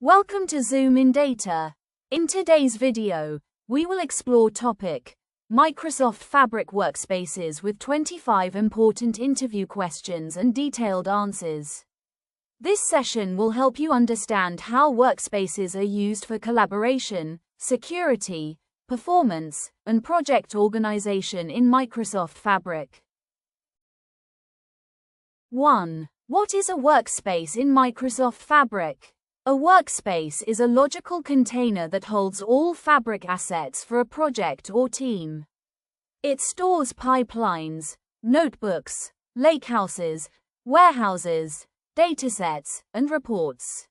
Welcome to ZoomInData. In today's video, we will explore topic Microsoft Fabric Workspaces with 25 important interview questions and detailed answers. This session will help you understand how workspaces are used for collaboration, security, performance, and project organization in Microsoft Fabric. 1. What is a workspace in Microsoft Fabric? A workspace is a logical container that holds all Fabric assets for a project or team. It stores pipelines, notebooks, lakehouses, warehouses, datasets, and reports.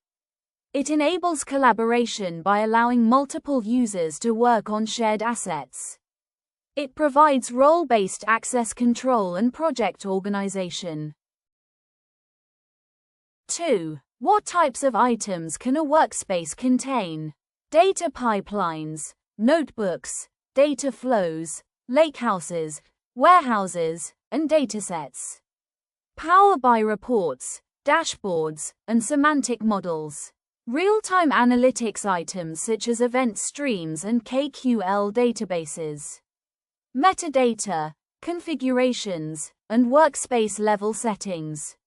It enables collaboration by allowing multiple users to work on shared assets. It provides role-based access control and project organization. 2. What types of items can a workspace contain? Data pipelines, notebooks, data flows, lakehouses, warehouses, and datasets. Power by reports, dashboards, and semantic models. Real-time analytics items such as event streams and KQL databases. Metadata, configurations, and workspace-level settings.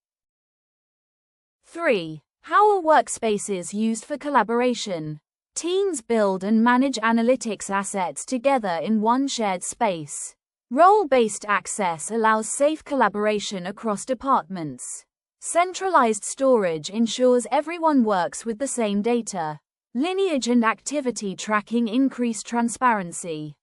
3. How are workspaces used for collaboration? Teams build and manage analytics assets together in one shared space. Role-based access allows safe collaboration across departments. Centralized storage ensures everyone works with the same data. Lineage and activity tracking increase transparency.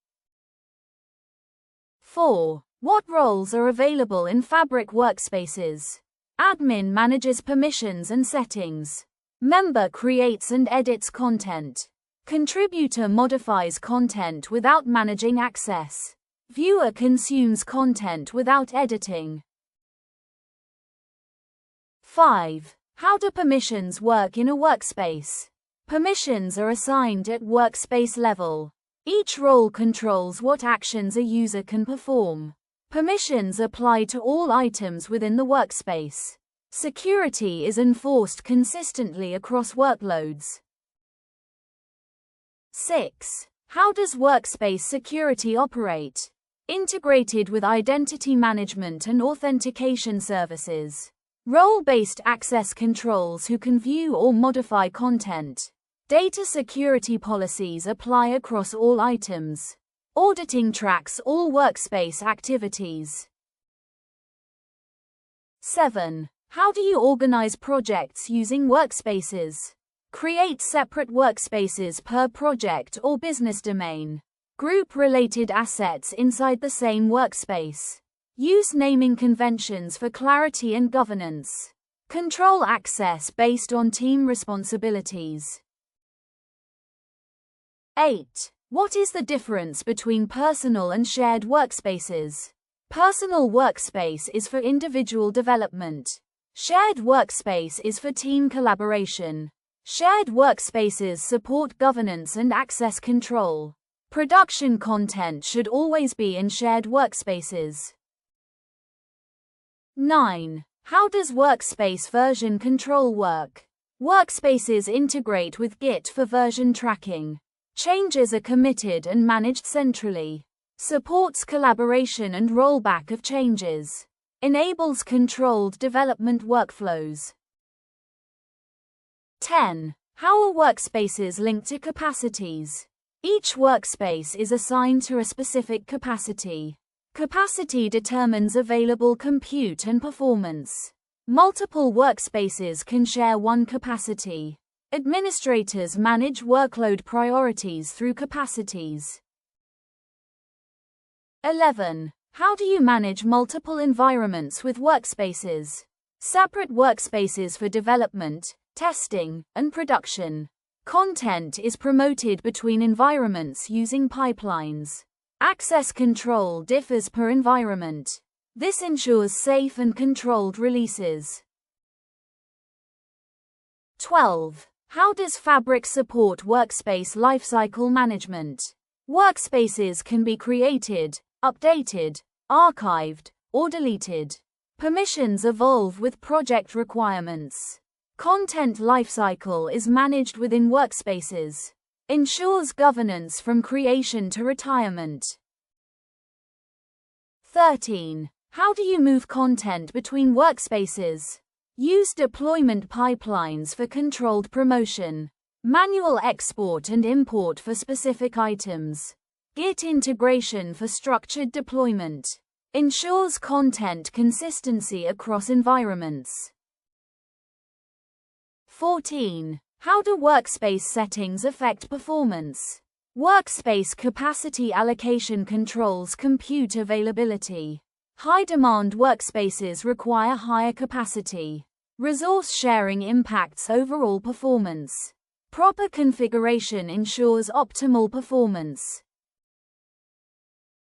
4. What roles are available in Fabric workspaces? Admin manages permissions and settings. Member creates and edits content. Contributor modifies content without managing access. Viewer consumes content without editing. 5. How do permissions work in a workspace? Permissions are assigned at workspace level. Each role controls what actions a user can perform. Permissions apply to all items within the workspace. Security is enforced consistently across workloads. 6. How does workspace security operate? Integrated with identity management and authentication services. Role-based access controls who can view or modify content. Data security policies apply across all items. Auditing tracks all workspace activities. 7. How do you organize projects using workspaces? Create separate workspaces per project or business domain. Group related assets inside the same workspace. Use naming conventions for clarity and governance. Control access based on team responsibilities. 8. What is the difference between personal and shared workspaces? Personal workspace is for individual development. Shared workspace is for team collaboration. Shared workspaces support governance and access control. Production content should always be in shared workspaces. 9. How does workspace version control work? Workspaces integrate with Git for version tracking. Changes are committed and managed centrally. Supports collaboration and rollback of changes. Enables controlled development workflows. 10. How are workspaces linked to capacities? Each workspace is assigned to a specific capacity. Capacity determines available compute and performance. Multiple workspaces can share one capacity. Administrators manage workload priorities through capacities. 11. How do you manage multiple environments with workspaces? Separate workspaces for development, testing, and production. Content is promoted between environments using pipelines. Access control differs per environment. This ensures safe and controlled releases. 12. How does Fabric support workspace lifecycle management? Workspaces can be created, updated, archived, or deleted. Permissions evolve with project requirements. Content lifecycle is managed within Workspaces. Ensures governance from creation to retirement. 13. How do you move content between workspaces? Use deployment pipelines for controlled promotion. Manual export and import for specific items. Git integration for structured deployment. Ensures content consistency across environments. 14. How do workspace settings affect performance? Workspace capacity allocation controls compute availability. High-demand workspaces require higher capacity. Resource sharing impacts overall performance. Proper configuration ensures optimal performance.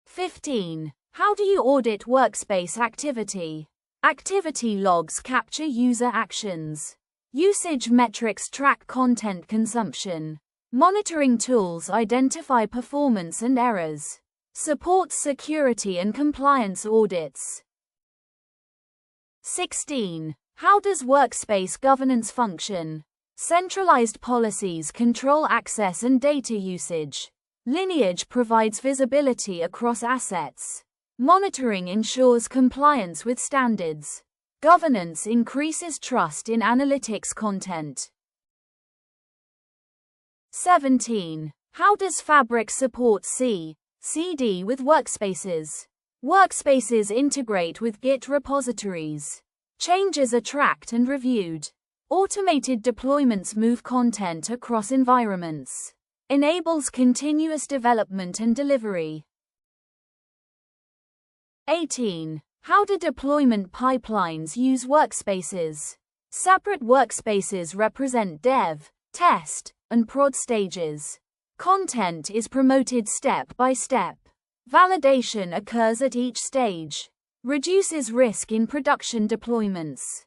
15. How do you audit workspace activity? Activity logs capture user actions. Usage metrics track content consumption. Monitoring tools identify performance and errors. Supports security and compliance audits. 16. How does workspace governance function? Centralized policies control access and data usage. Lineage provides visibility across assets. Monitoring ensures compliance with standards. Governance increases trust in analytics content. 17. How does Fabric support CD with Workspaces? Workspaces integrate with Git repositories. Changes are tracked and reviewed. Automated deployments move content across environments. Enables continuous development and delivery. 18. How do deployment pipelines use workspaces? Separate workspaces represent dev, test, and prod stages. Content is promoted step by step. Validation occurs at each stage. Reduces risk in production deployments.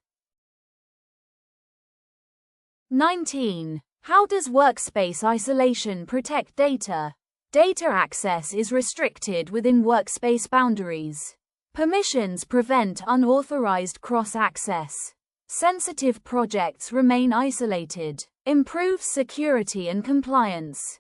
19. How does workspace isolation protect data? Data access is restricted within workspace boundaries. Permissions prevent unauthorized cross-access. Sensitive projects remain isolated. Improves security and compliance.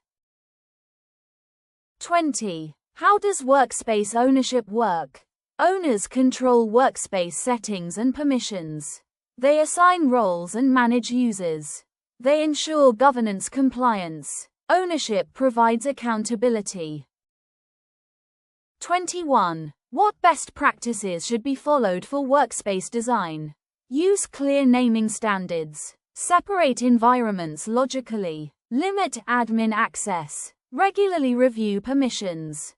20. How does workspace ownership work? Owners control workspace settings and permissions. They assign roles and manage users. They ensure governance compliance. Ownership provides accountability. 21. What best practices should be followed for workspace design? Use clear naming standards. Separate environments logically. Limit admin access. Regularly review permissions.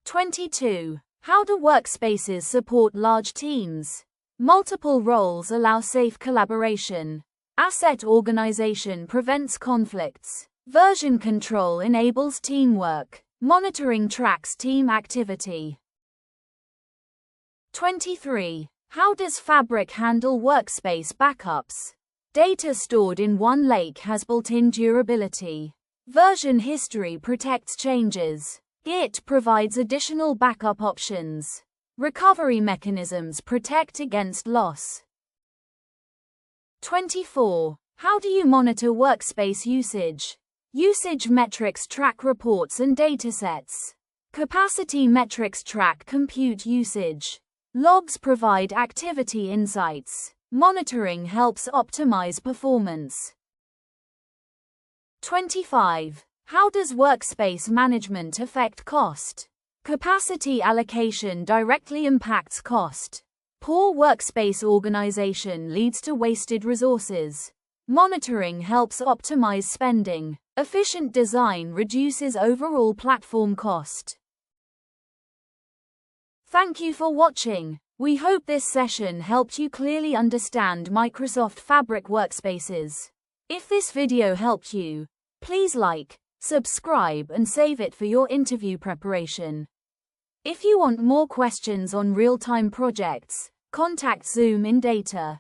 22. How do workspaces support large teams? Multiple roles allow safe collaboration. Asset organization prevents conflicts. Version control enables teamwork. Monitoring tracks team activity. 23. How does Fabric handle workspace backups? Data stored in OneLake has built-in durability. Version history protects changes. Git provides additional backup options. Recovery mechanisms protect against loss. 24. How do you monitor workspace usage? Usage metrics track reports and datasets. Capacity metrics track compute usage. Logs provide activity insights. Monitoring helps optimize performance. 25. How does workspace management affect cost? Capacity allocation directly impacts cost. Poor workspace organization leads to wasted resources. Monitoring helps optimize spending. Efficient design reduces overall platform cost. Thank you for watching. We hope this session helped you clearly understand Microsoft Fabric Workspaces. If this video helped you, please like, subscribe and save it for your interview preparation. If you want more questions on real-time projects, contact ZoomInData.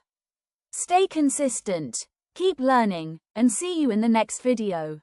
Stay consistent, keep learning, and see you in the next video.